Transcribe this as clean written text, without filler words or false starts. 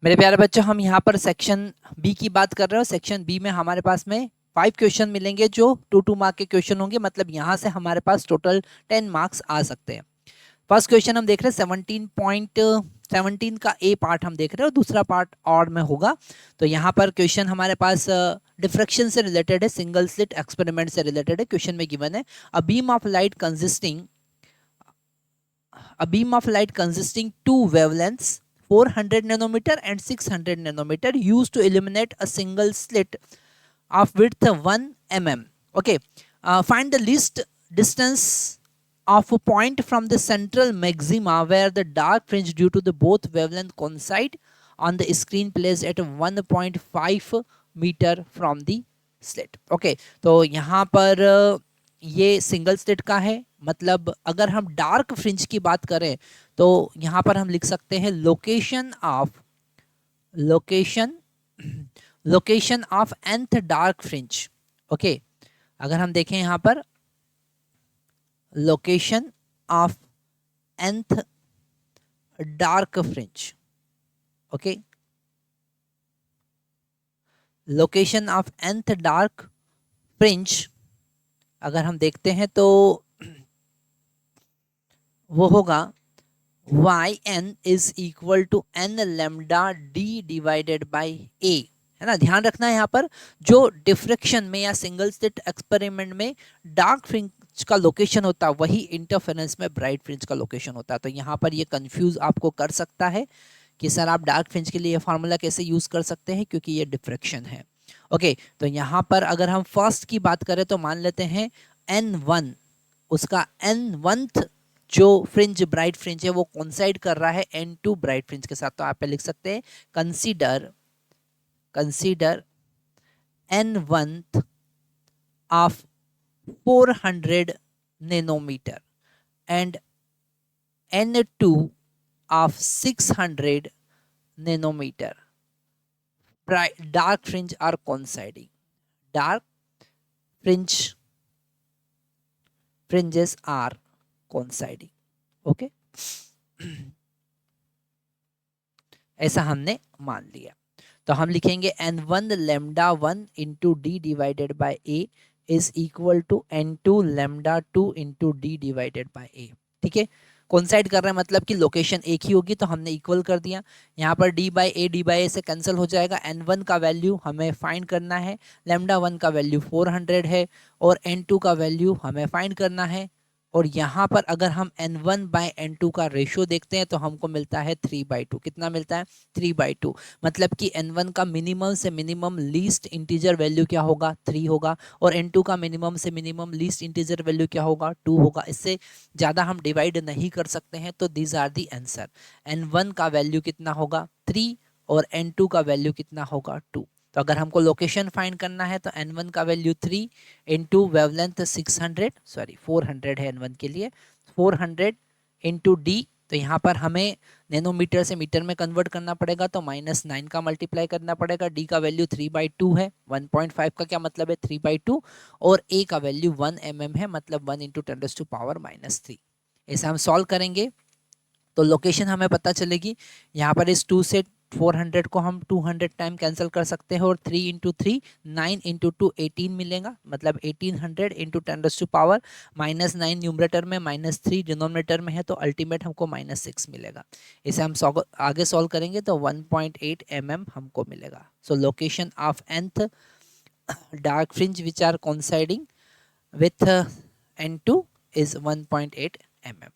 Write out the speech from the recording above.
मेरे प्यारे बच्चों, हम यहाँ पर सेक्शन बी की बात कर रहे हो। सेक्शन बी में हमारे पास में 5 क्वेश्चन मिलेंगे जो 2 मार्क के क्वेश्चन होंगे। मतलब यहाँ से हमारे पास टोटल 10 मार्क्स आ सकते हैं। फर्स्ट क्वेश्चन हम देख रहे हैं 17.17 का ए पार्ट हम देख रहे हैं और दूसरा पार्ट और में होगा। तो यहाँ पर क्वेश्चन हमारे पास डिफ्रैक्शन से रिलेटेड है, सिंगल स्लिट एक्सपेरिमेंट से रिलेटेड है। क्वेश्चन में गिवन है a beam of light consisting two wavelengths 400 nanometer and 600 nanometer used to illuminate a single slit of width 1 mm. Okay, find the least distance of a point from the central maxima where the dark fringe due to the both wavelength coincide on the screen placed at 1.5 meter from the slit. Okay, तो यहाँ पर ये single slit का है। मतलब अगर हम dark fringe की बात करें तो यहाँ पर हम लिख सकते हैं location of nth dark fringe. Okay, अगर हम देखें यहाँ पर location of nth dark fringe. Okay, location of nth dark fringe अगर हम देखते हैं तो वो होगा yn is equal to n lambda d divided by a, है ना। ध्यान रखना है यहाँ पर जो डिफ्रैक्शन में या सिंगल स्लिट एक्सपेरिमेंट में डार्क फ्रिंज का लोकेशन होता है वही इंटरफेरेंस में ब्राइट फ्रिंज का लोकेशन होता है। तो यहाँ पर ये कंफ्यूज आपको कर सकता है कि सर आप डार्क फ्रिंज के लिए फार्मूला कैसे यूज कर सकते हैं, क्योंकि ये डिफ्रैक्शन है। ओके, तो यहाँ पर अगर हम फर्स्ट की बात करें तो मान लेते हैं n1, उसका n1th जो फ्रिंज ब्राइट फ्रिंज है वो कोइंसाइड कर रहा है n2 ब्राइट फ्रिंज के साथ। तो आप लिख सकते हैं consider n1th of 400 nanometer and n2 of 600 nanometer. Dark fringe are coinciding. Dark fringes are coinciding. Okay, ऐसा हमने मान लिया। तो हम लिखेंगे n1 lambda 1 into d divided by a is equal to n2 lambda 2 into d divided by a. ठीक है, coincide कर रहे हैं मतलब कि लोकेशन एक ही होगी, तो हमने इक्वल कर दिया। यहाँ पर डी बाई ए से कैंसिल हो जाएगा। n1 का वैल्यू हमें फाइंड करना है, लैम्डा 1 का वैल्यू 400 है और n2 का वैल्यू हमें फाइंड करना है। और यहाँ पर अगर हम n1 बाई n2 का रेशियो देखते हैं तो हमको मिलता है 3/2। कितना मिलता है? 3/2। मतलब कि n1 का मिनिमम से मिनिमम लीस्ट इंटीजर वैल्यू क्या होगा? 3 होगा। और n2 का मिनिमम से मिनिमम लीस्ट इंटीजर वैल्यू क्या होगा? 2 होगा। इससे ज़्यादा हम डिवाइड नहीं कर सकते हैं। तो these are the answer. n1 का वैल्यू कितना होगा? 3 और n2 का वैल्यू कितना होगा? 2। तो अगर हमको लोकेशन फाइंड करना है तो n1 का वैल्यू 3 इंटू वेवलेंथ 400 है n1 के लिए, 400 इंटू डी। तो यहाँ पर हमें नैनोमीटर से मीटर में कन्वर्ट करना पड़ेगा, तो -9 का मल्टीप्लाई करना पड़ेगा। डी का वैल्यू 3/2 है, 1.5 का क्या मतलब है? 3/2। और ए का वैल्यू 1 mm है, मतलब 1 × 10⁻³ ऐसा हम सॉल्व करेंगे तो लोकेशन हमें पता चलेगी। यहाँ पर इस 2 से 400 को हम 200 टाइम कैंसिल कर सकते हैं और 3 × 3 9 × 2 18 मिलेगा, मतलब 1800 × 10⁻⁻9 न्यूमरेटर में, -3 डिनोमिनेटर में है, तो अल्टीमेट हमको -6 मिलेगा। इसे हम आगे सॉल्व करेंगे तो 1.8 mm हमको मिलेगा। So location of nth dark fringe which are coinciding with n2 is 1.8 mm।